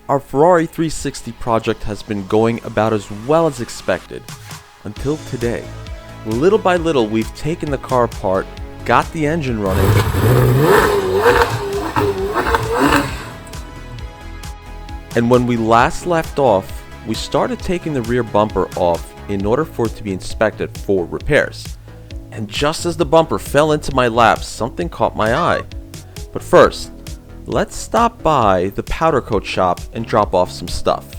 Our Ferrari 360 project has been going about as well as expected, until today. Little by little, we've taken the car apart, got the engine running, and when we last left off, we started taking the rear bumper off in order for it to be inspected for repairs. And just as the bumper fell into my lap, something caught my eye. But first, let's stop by the powder coat shop and drop off some stuff.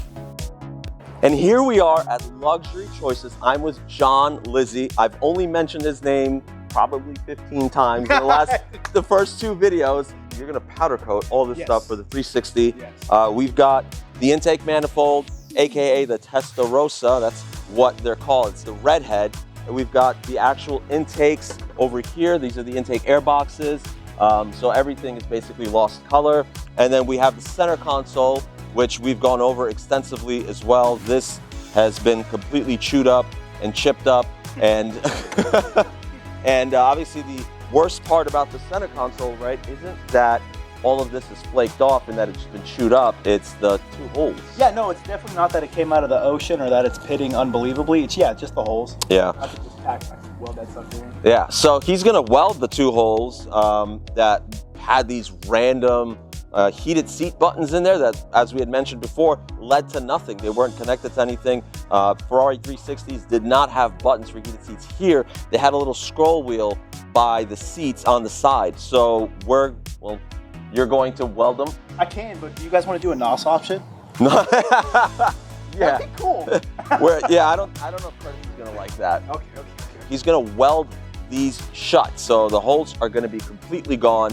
And here we are at Luxury Choices. I'm with John Lizzie. I've only mentioned his name probably 15 times in the first two videos. You're gonna powder coat all this stuff for the 360. Yes. We've got the intake manifold, AKA the Testarossa. That's what they're called. It's the redhead. And we've got the actual intakes over here. These are the intake air boxes. So everything is basically lost color. And then we have the center console, which we've gone over extensively as well. This has been completely chewed up and chipped up. And, and obviously the worst part about the center console, right, isn't that all of this is flaked off and that it's been chewed up. It's the two holes. Yeah, no, it's definitely not that it came out of the ocean or that it's pitting unbelievably. It's just the holes. Yeah. I could just weld that stuff in. Yeah, so he's gonna weld the two holes that had these random heated seat buttons in there that, as we had mentioned before, led to nothing. They weren't connected to anything. Ferrari 360s did not have buttons for heated seats here. They had a little scroll wheel by the seats on the side. So you're going to weld them? I can, but do you guys want to do a NOS option? Yeah. That'd be cool. I don't know if Curtis is gonna like that. Okay. He's gonna weld these shut, so the holes are gonna be completely gone.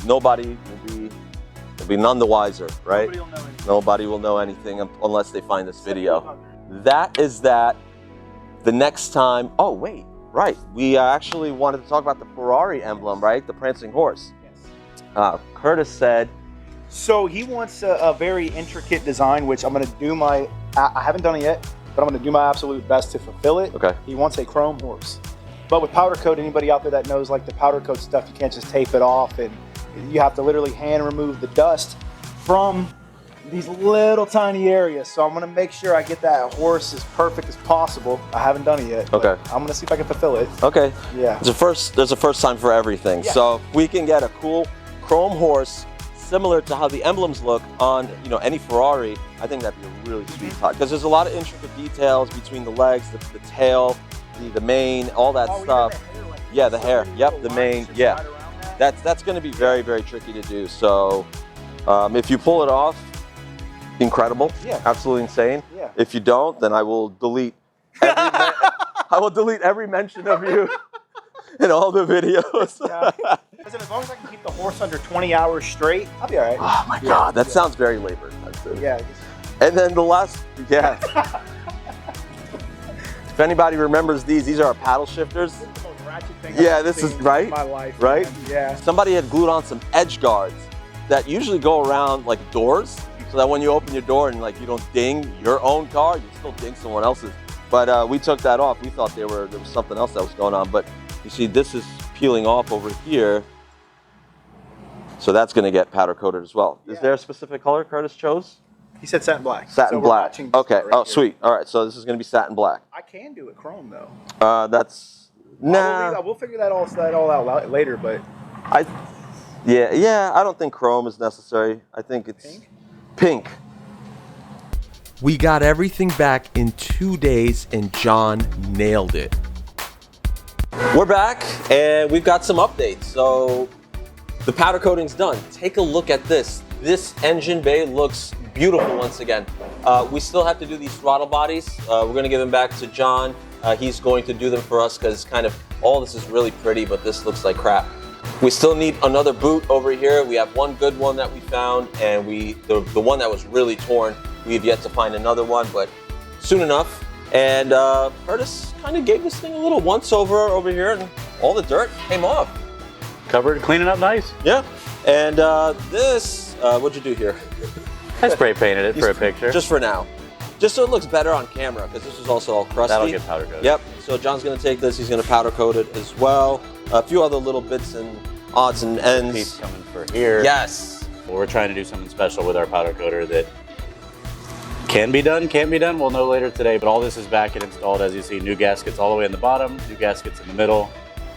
Nobody will be none the wiser, right? Nobody will know anything unless they find this video. That is that. The next time, oh wait, right. We actually wanted to talk about the Ferrari emblem, right? The prancing horse. Curtis said, so he wants a very intricate design, which I'm going to do I haven't done it yet, but I'm going to do my absolute best to fulfill it. Okay. He wants a chrome horse. But with powder coat, anybody out there that knows like the powder coat stuff, you can't just tape it off, and you have to literally hand remove the dust from these little tiny areas. So I'm going to make sure I get that horse as perfect as possible. I haven't done it yet. Okay. I'm going to see if I can fulfill it. Okay. Yeah. There's a first time for everything. Yeah. So if we can get a cool chrome horse similar to how the emblems look on any Ferrari, I think that'd be a really sweet touch, because there's a lot of intricate details between the legs, the tail, the mane, all that stuff. The hair. Yep, the mane. Yeah, that's going to be very, very tricky to do. So if you pull it off, incredible. Yeah, absolutely insane. Yeah. If you don't, then I will delete every mention of you in all the videos. As long as I can keep the horse under 20 hours straight, I'll be all right. Oh my God, that sounds very labor intensive. Yeah. And then the last, if anybody remembers these are our paddle shifters. This is the most ratchet thing this is right. In my life, right? Man. Yeah. Somebody had glued on some edge guards that usually go around like doors, so that when you open your door and you don't ding your own car, you still ding someone else's. But we took that off. We thought there was something else that was going on. But you see, this is peeling off over here. So that's going to get powder coated as well. Is there a specific color Curtis chose? He said satin black. Satin black. Okay. Oh, sweet. All right. So this is going to be satin black. I can do it chrome though. That's we'll figure that all out later. But I don't think chrome is necessary. I think it's pink. We got everything back in 2 days, and John nailed it. We're back, and we've got some updates. So the powder coating's done. Take a look at this. This engine bay looks beautiful once again. We still have to do these throttle bodies. We're gonna give them back to John. He's going to do them for us because all this is really pretty, but this looks like crap. We still need another boot over here. We have one good one that we found, and the one that was really torn, we have yet to find another one, but soon enough. And Curtis kind of gave this thing a little once over here, and all the dirt came off. Covered, cleaning up nice. Yeah. And this, what'd you do here? I spray painted it for a picture. Just for now. Just so it looks better on camera, because this is also all crusty. That'll get powder coated. Yep. So John's going to take this. He's going to powder coat it as well. A few other little bits and odds and ends. Piece coming for here. Yes. We're trying to do something special with our powder coater that can be done. We'll know later today, but all this is back and installed. As you see, new gaskets all the way in the bottom, new gaskets in the middle,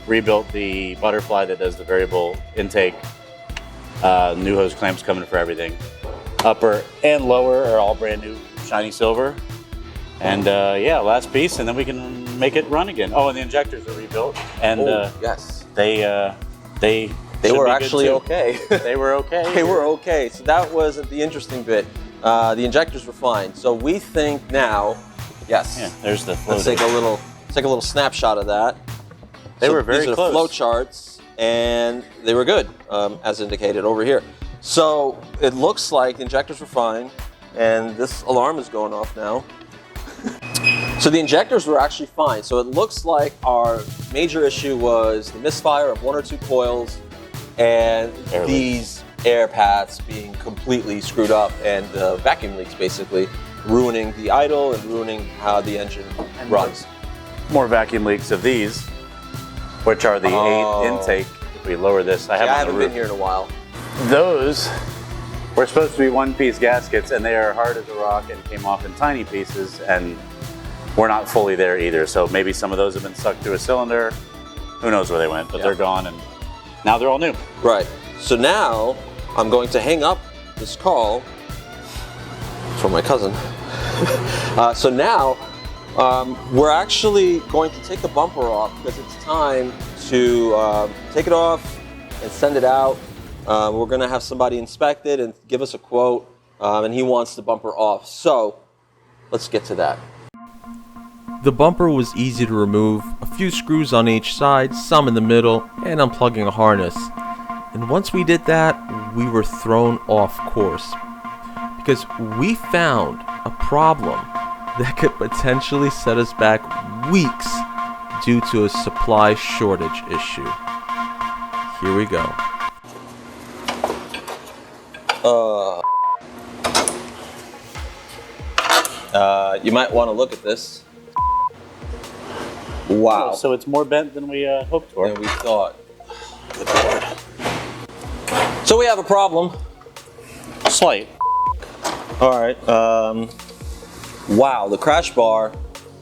rebuilt the butterfly that does the variable intake, new hose clamps coming for everything. Upper and lower are all brand new shiny silver. And yeah, last piece, and then we can make it run again. Oh, and the injectors are rebuilt, and yes, they were actually okay. They were okay. They were okay. So that was the interesting bit. The injectors were fine. So we think now, yes. Yeah, there's the flow. Let's take a little snapshot of that. They were very these are close. The flow charts, and they were good, as indicated over here. So it looks like the injectors were fine, and this alarm is going off now. So the injectors were actually fine. So it looks like our major issue was the misfire of 1 or 2 coils and these air paths being completely screwed up, and the vacuum leaks basically ruining the idle and ruining how the engine runs. More vacuum leaks of these, which are the 8 intake. If we lower this, I haven't been here in a while. Those were supposed to be 1-piece gaskets, and they are hard as a rock and came off in tiny pieces, and we're not fully there either. So maybe some of those have been sucked through a cylinder. Who knows where they went, but they're gone, and now they're all new. Right. So now I'm going to hang up this call from my cousin. So now we're actually going to take the bumper off because it's time to take it off and send it out. We're going to have somebody inspect it and give us a quote, and he wants the bumper off. So let's get to that. The bumper was easy to remove, a few screws on each side, some in the middle, and unplugging a harness. And once we did that, we were thrown off course because we found a problem that could potentially set us back weeks due to a supply shortage issue. Here we go. You might want to look at this. Wow. So it's more bent than we hoped for. Than we thought. Good Lord. So we have a problem. Slight. All right. Wow, the crash bar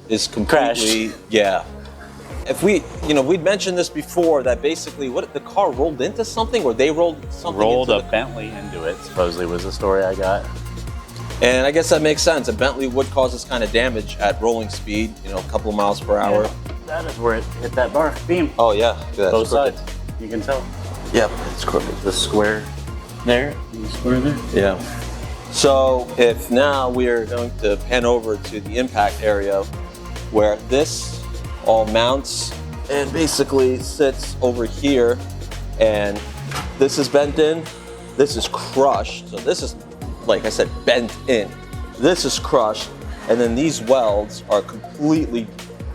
is completely crashed. Yeah. If we, we'd mentioned this before that basically, the car rolled into something, or they rolled something Rolled into a Bentley into it. Supposedly was the story I got. And I guess that makes sense. A Bentley would cause this kind of damage at rolling speed, a couple of miles per hour. Yeah, that is where it hit that bar beam. Oh yeah, Both sides. You can tell. Yep, it's crooked. The square there, and the square there. Yeah. So if now we're going to pan over to the impact area where this all mounts and basically sits over here, and this is bent in, this is crushed. So this is, like I said, bent in. This is crushed, and then these welds are completely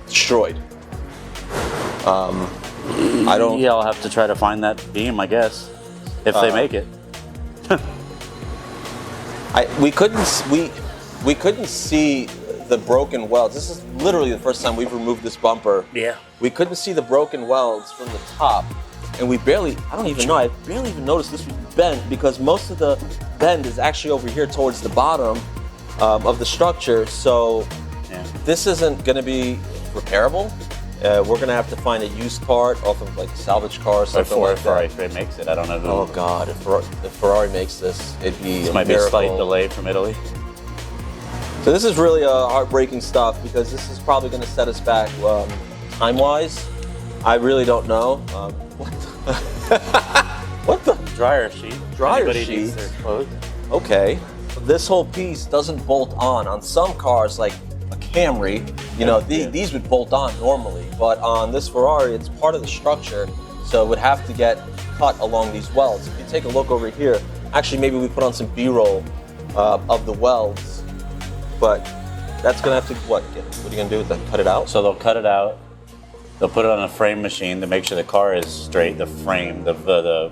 destroyed. I don't. Yeah, I'll have to try to find that beam, I guess, if they make it. We couldn't see the broken welds. This is literally the first time we've removed this bumper. Yeah. We couldn't see the broken welds from the top, and I barely even noticed this was bent because most of the bend is actually over here towards the bottom of the structure. So this isn't going to be repairable. We're going to have to find a used part off of like a salvage car or something like that. Ferrari makes it, I don't know who. Oh God, if Ferrari makes this, it'd be This a might be a miracle. slight delay from Italy. So this is really heartbreaking stuff because this is probably going to set us back time-wise. I really don't know. What the? Dryer sheet. Dryer Anybody sheet? needs their clothes. Okay. This whole piece doesn't bolt on some cars, like a Camry. These would bolt on normally, but on this Ferrari, it's part of the structure, so it would have to get cut along these welds. If you take a look over here, actually maybe we put on some B-roll of the welds, but that's gonna have to, what are you gonna do with that? Cut it out? So they'll cut it out. They'll put it on a frame machine to make sure the car is straight. The frame, the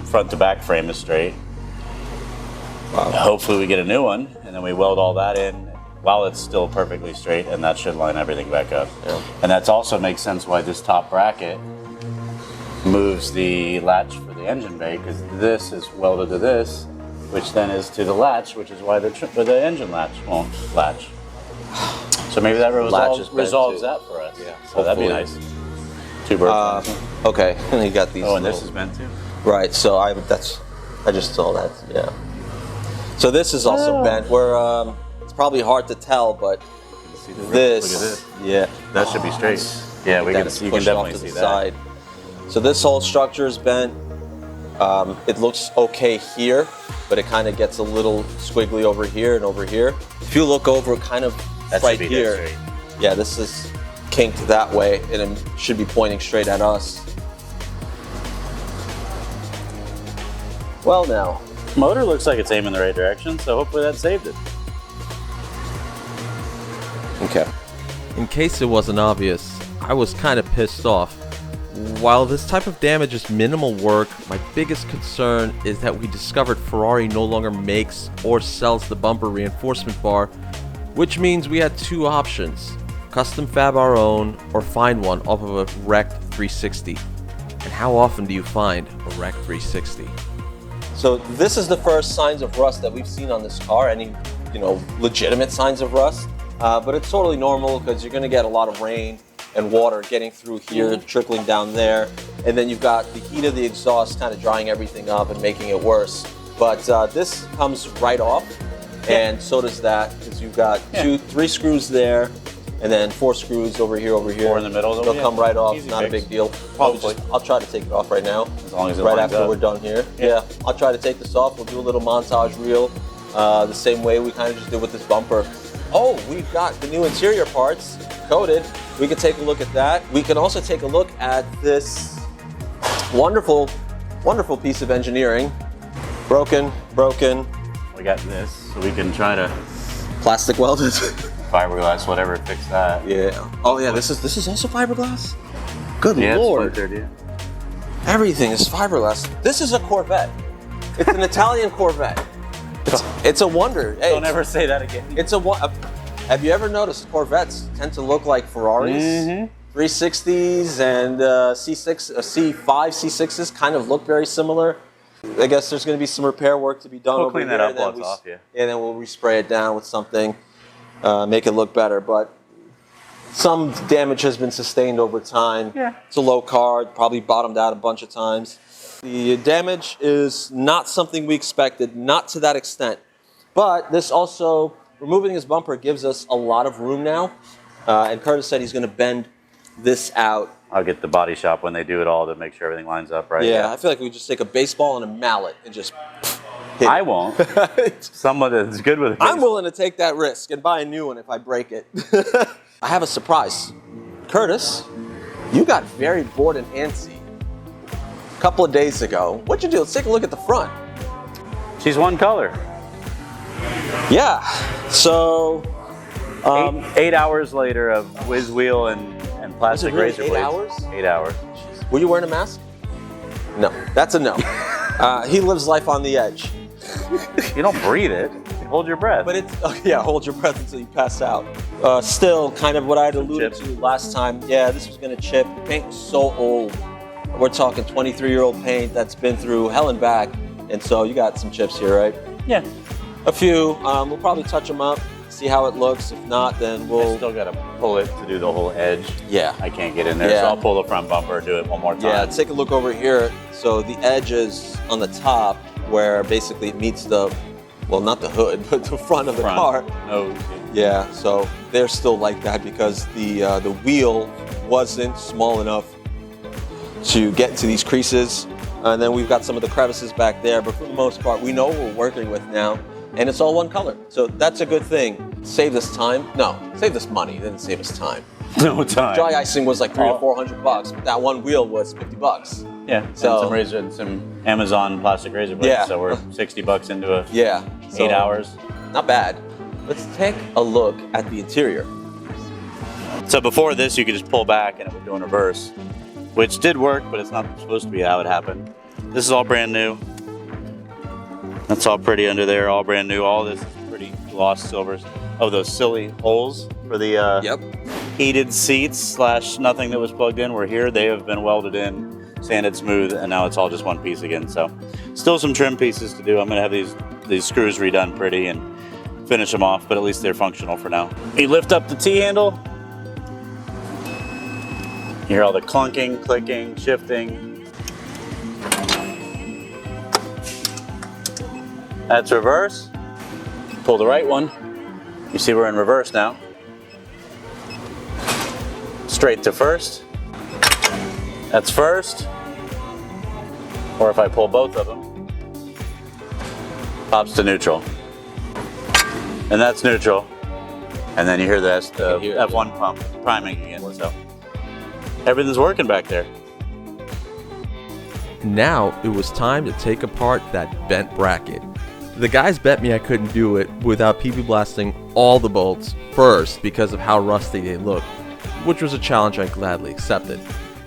front to back frame is straight. Wow. Hopefully we get a new one, and then we weld all that in while it's still perfectly straight, and that should line everything back up. Yeah. And that also makes sense why this top bracket moves the latch for the engine bay, because this is welded to this, which then is to the latch, which is why the engine latch won't latch. So maybe that resolves that for us. Yeah, so that'd be nice. 2 birds. Okay, and you got these. Oh, and this is bent too. Right. So I just saw that. Yeah. So this is also bent. Where it's probably hard to tell, but this. Look at this. Yeah. That should be straight. Yeah, you can definitely see that. Side. So this whole structure is bent. It looks okay here, but it kind of gets a little squiggly over here and over here. If you look over, kind of right here, yeah, this is kinked that way, and it should be pointing straight at us. Well, now. Motor looks like it's aiming the right direction, so hopefully that saved it. Okay. In case it wasn't obvious, I was kind of pissed off. While this type of damage is minimal work, my biggest concern is that we discovered Ferrari no longer makes or sells the bumper reinforcement bar, which means we had 2 options: custom fab our own or find one off of a wrecked 360. And how often do you find a wrecked 360? So this is the first signs of rust that we've seen on this car, any, legitimate signs of rust. But it's totally normal because you're going to get a lot of rain and water getting through here, trickling down there. And then you've got the heat of the exhaust kind of drying everything up and making it worse. But this comes right off, and so does that, because you've got 3 screws there, and then 4 screws over here. 4 in the middle. They'll come right off, Easy not fix. a big deal. Probably I'll try to take it off right now. As long as it right lines after up. we're done here. Yeah, I'll try to take this off. We'll do a little montage reel, the same way we kind of just did with this bumper. Oh, we've got the new interior parts coated. We can take a look at that. We can also take a look at this wonderful, wonderful piece of engineering. Broken. We got this, so we can try to Plastic welded. fiberglass, whatever, fix that. Yeah. Oh yeah, this is also fiberglass? Good Yeah, Lord. it's splintered, Everything is fiberglass. This is a Corvette. It's an Italian Corvette. It's a wonder. Hey, Don't ever say that again. It's have you ever noticed Corvettes tend to look like Ferraris? 360s and C5, C6s kind of look very similar. I guess there's going to be some repair work to be done We'll over clean here. that up while it's off, yeah. And then we'll respray it down with something, make it look better. But some damage has been sustained over time. Yeah. It's a low car, probably bottomed out a bunch of times. The damage is not something we expected, not to that extent. But this also, removing his bumper gives us a lot of room now. And Curtis said he's going to bend this out. I'll get the body shop when they do it all to make sure everything lines up right. Yeah, I feel like we just take a baseball and a mallet and just hit I it. won't. Someone that's good with it. I'm willing to take that risk and buy a new one if I break it. I have a surprise. Curtis, you got very bored and antsy a couple of days ago. What'd you do? Let's take a look at the front. She's one color. Yeah, so... 8 hours later of whiz wheel and plastic really razor 8 blades. hours? 8 hours. Were you wearing a mask? No, that's a no. He lives life on the edge. You don't breathe it. You hold your breath. But it's, hold your breath until you pass out. Still, kind of what I had alluded to last time. Yeah, this was gonna chip. The paint was so old. We're talking 23-year-old paint that's been through hell and back. And so you got some chips here, right? Yeah. A few. We'll probably touch them up, see how it looks. If not, then I we'll... still gotta pull it to do the whole edge. Yeah. I can't get in there, Yeah. so I'll pull the front bumper and do it one more time. Yeah, take a look over here. So the edge is on the top where basically it meets the, well, not the hood, but the front of the car. No. Yeah, so they're still like that because the wheel wasn't small enough to get into these creases. And then we've got some of the crevices back there, but for the most part, we know what we're working with now. And it's all one color. So that's a good thing. Save us time? No, save us money, didn't save us time. No time. Dry icing was like $300 or $400, but that one wheel was $50. Yeah, So- and some razor and some Amazon plastic razor blades. Yeah. So we're $60 into a Yeah. 8 hours. Not bad. Let's take a look at the interior. So before this, you could just pull back and it would go in reverse, which did work, but it's not supposed to be how it happened. This is all brand new. That's all pretty under there, all brand new. All this is pretty gloss silvers. Oh, those silly holes for the heated seats / nothing that was plugged in were here. They have been welded in, sanded smooth, and now it's all just one piece again. So still some trim pieces to do. I'm gonna have these these screws redone pretty and finish them off, but at least they're functional for now. You lift up the T-handle. You hear all the clunking, clicking, shifting. That's reverse. Pull the right one. You see we're in reverse now. Straight to first. That's first. Or if I pull both of them, pops to neutral. And that's neutral. And then you hear the F1 pump priming again. So everything's working back there. Now it was time to take apart that bent bracket. The guys bet me I couldn't do it without PB blasting all the bolts first because of how rusty they looked, which was a challenge I gladly accepted.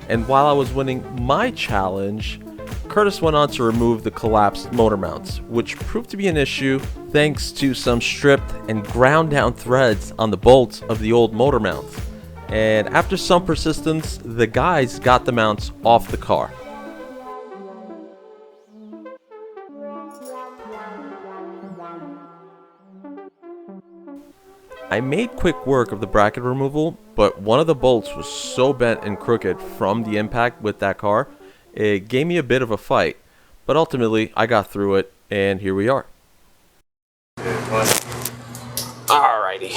And while I was winning my challenge, Curtis went on to remove the collapsed motor mounts, which proved to be an issue thanks to some stripped and ground down threads on the bolts of the old motor mounts. And after some persistence, the guys got the mounts off the car. I made quick work of the bracket removal, but one of the bolts was so bent and crooked from the impact with that car, it gave me a bit of a fight. But ultimately, I got through it, and here we are. Alrighty.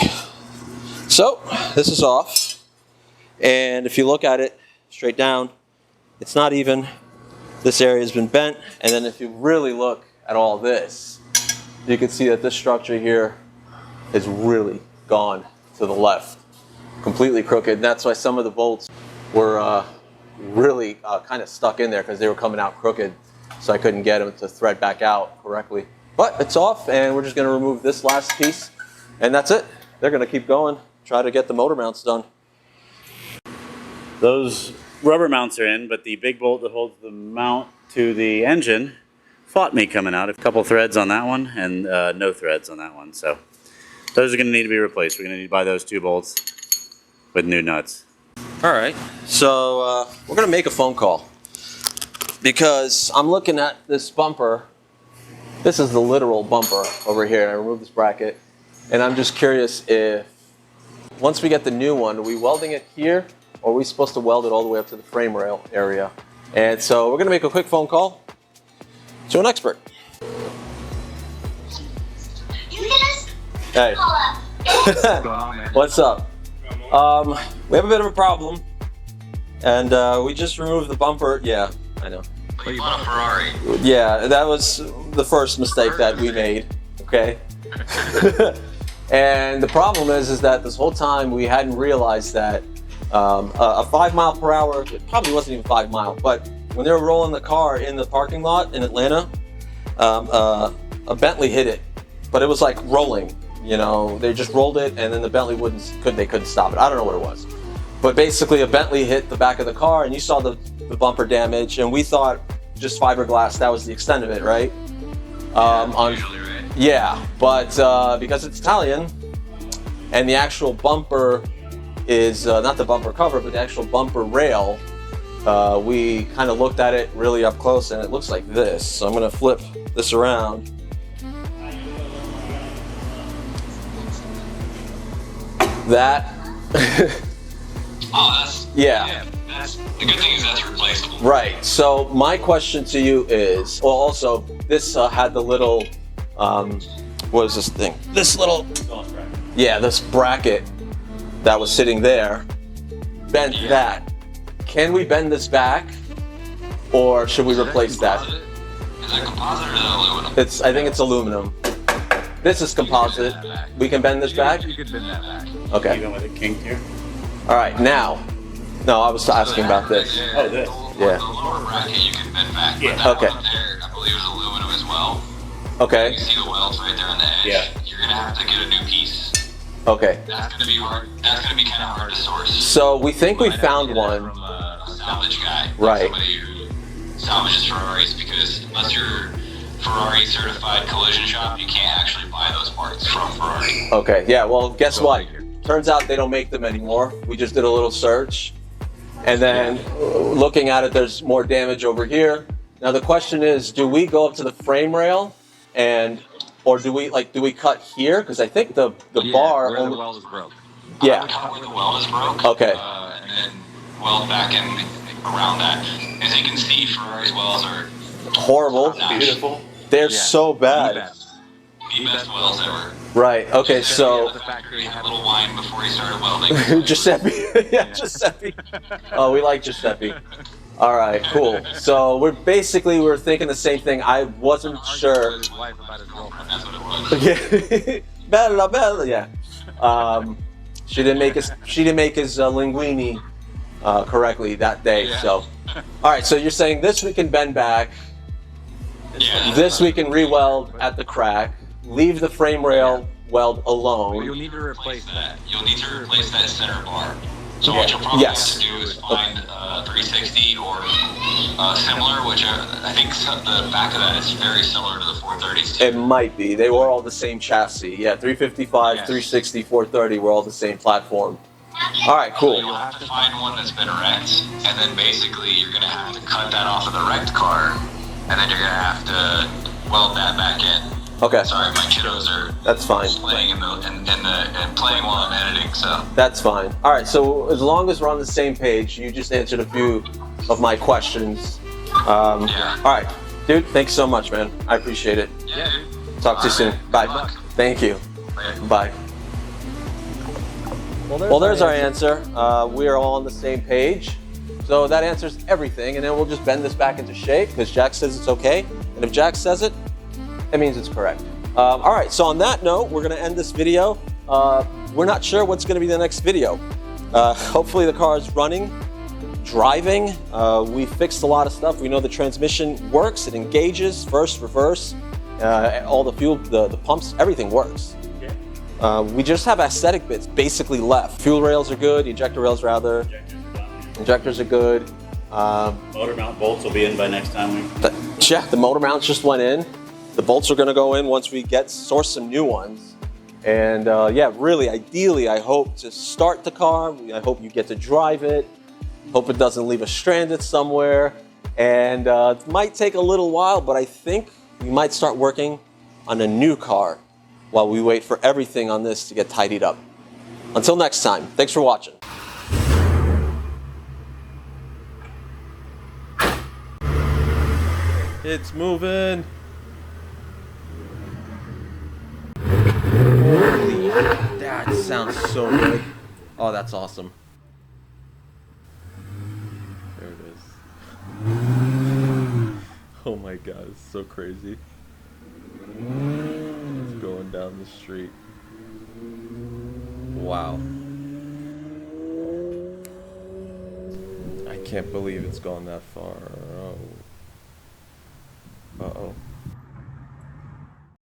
So, this is off, and if you look at it straight down, it's not even. This area has been bent, and then if you really look at all this, you can see that this structure here is really gone to the left, completely crooked. And that's why some of the bolts were really kind of stuck in there because they were coming out crooked, so I couldn't get them to thread back out correctly. But it's off, and we're just going to remove this last piece, and that's it. They're going to keep going, try to get the motor mounts done. Those rubber mounts are in, but the big bolt that holds the mount to the engine fought me coming out. A couple threads on that one and no threads on that one. So those are going to need to be replaced. We're going to need to buy those 2 bolts with new nuts. All right, so we're going to make a phone call because I'm looking at this bumper. This is the literal bumper over here. I removed this bracket, and I'm just curious if once we get the new one, are we welding it here, or are we supposed to weld it all the way up to the frame rail area? And so we're going to make a quick phone call to an expert. Hey. What's up? We have a bit of a problem, and we just removed the bumper. Yeah, I know. But you bought a Ferrari. Yeah, that was the first mistake that we made. Okay. And the problem is that this whole time we hadn't realized that a 5 mile per hour, it probably wasn't even 5 mile, but when they were rolling the car in the parking lot in Atlanta, a Bentley hit it, but it was like rolling. You know, they just rolled it, and then the Bentley couldn't stop it. I don't know what it was, but basically a Bentley hit the back of the car, and you saw the bumper damage, and we thought just fiberglass, that was the extent of it, right? Usually, right? Yeah, but because it's Italian, and the actual bumper is not the bumper cover, but the actual bumper rail, we kind of looked at it really up close, and it looks like this. So I'm going to flip this around. That. Oh, that's Yeah. That's the good thing is that's replaceable. Right. So my question to you is, well, also this had the little, what is this thing? This little, yeah, this bracket that was sitting there, bent that. Can we bend this back, or should we replace that? Is that composite or is that aluminum? I think it's aluminum. This is composite. We can bend this back? You could bend that back. Okay. Even with a kink here? All right, now. No, I was asking about this. Oh, this. Yeah. The lower bracket you can bend back. Yeah. But that Okay. one up there, I believe is aluminum as well. Okay. You see the welds right there on the edge? Yeah. You're going to have to get a new piece. Okay. That's going to be hard. That's going to be kind of hard to source. So we think we found one. From a salvage guy. Right. Somebody who salvages Ferraris, because unless you're Ferrari certified collision shop, you can't actually buy those parts from Ferrari. Okay, yeah, well, guess what? Turns out they don't make them anymore. We just did a little search. And then looking at it, there's more damage over here. Now the question is, do we go up to the frame rail and Or do we cut here? Because I think the bar. where the weld is broke. Yeah. Cut where the weld is broke. Okay. And then weld back in around that. As you can see, Ferrari's welds are Horrible. Beautiful. They're so bad. the best welds ever. Right. Okay. So. The factory had a little wine before he started welding. Giuseppe. Yeah, Giuseppe. Oh, we like Giuseppe. All right, cool. So we're thinking the same thing. I wasn't sure. His wife about his girlfriend. That's what it was. Yeah. Bella. Yeah. She didn't make his linguine correctly that day. Yeah. So, all right. So you're saying this we can bend back. Yeah. This we can re-weld at the crack. Leave the frame rail weld alone. You'll need to replace that. You'll need to replace that center bar. So what you'll probably have to do is find 360 or similar, which I think the back of that is very similar to the 430s too. It might be. They were all the same chassis. Yeah, 355, Yes. 360, 430 were all the same platform. All right, So cool. you'll have to find one that's been wrecked, and then basically you're going to have to cut that off of the wrecked car, and then you're going to have to weld that back in. Okay, Sorry, my kiddos are that's fine. playing and playing while I'm editing, so. That's fine. All right, so as long as we're on the same page, you just answered a few of my questions. Yeah. All right, dude, thanks so much, man. I appreciate it. Yeah, dude. Talk to you soon. Alright, Bye. good luck. Thank you. Later. Bye. Well, there's our answer. We are all on the same page. So that answers everything, and then we'll just bend this back into shape because Jack says it's okay. And if Jack says it, that means it's correct. All right, so on that note, we're gonna end this video. We're not sure what's gonna be the next video. Hopefully the car is running, driving. We fixed a lot of stuff. We know the transmission works, it engages, first, reverse, all the fuel, the pumps, everything works. We just have aesthetic bits basically left. Fuel rails are good, ejector rails rather. Injectors are good. Motor mount bolts will be in by next time. The motor mounts just went in. The bolts are gonna go in once we source some new ones. And yeah, really, ideally, I hope to start the car. I hope you get to drive it. Hope it doesn't leave us stranded somewhere. And it might take a little while, but I think we might start working on a new car while we wait for everything on this to get tidied up. Until next time, thanks for watching. It's moving. Holy, that sounds so good. Oh, that's awesome. There it is. Oh my god, it's so crazy. It's going down the street. Wow. I can't believe it's gone that far. Oh.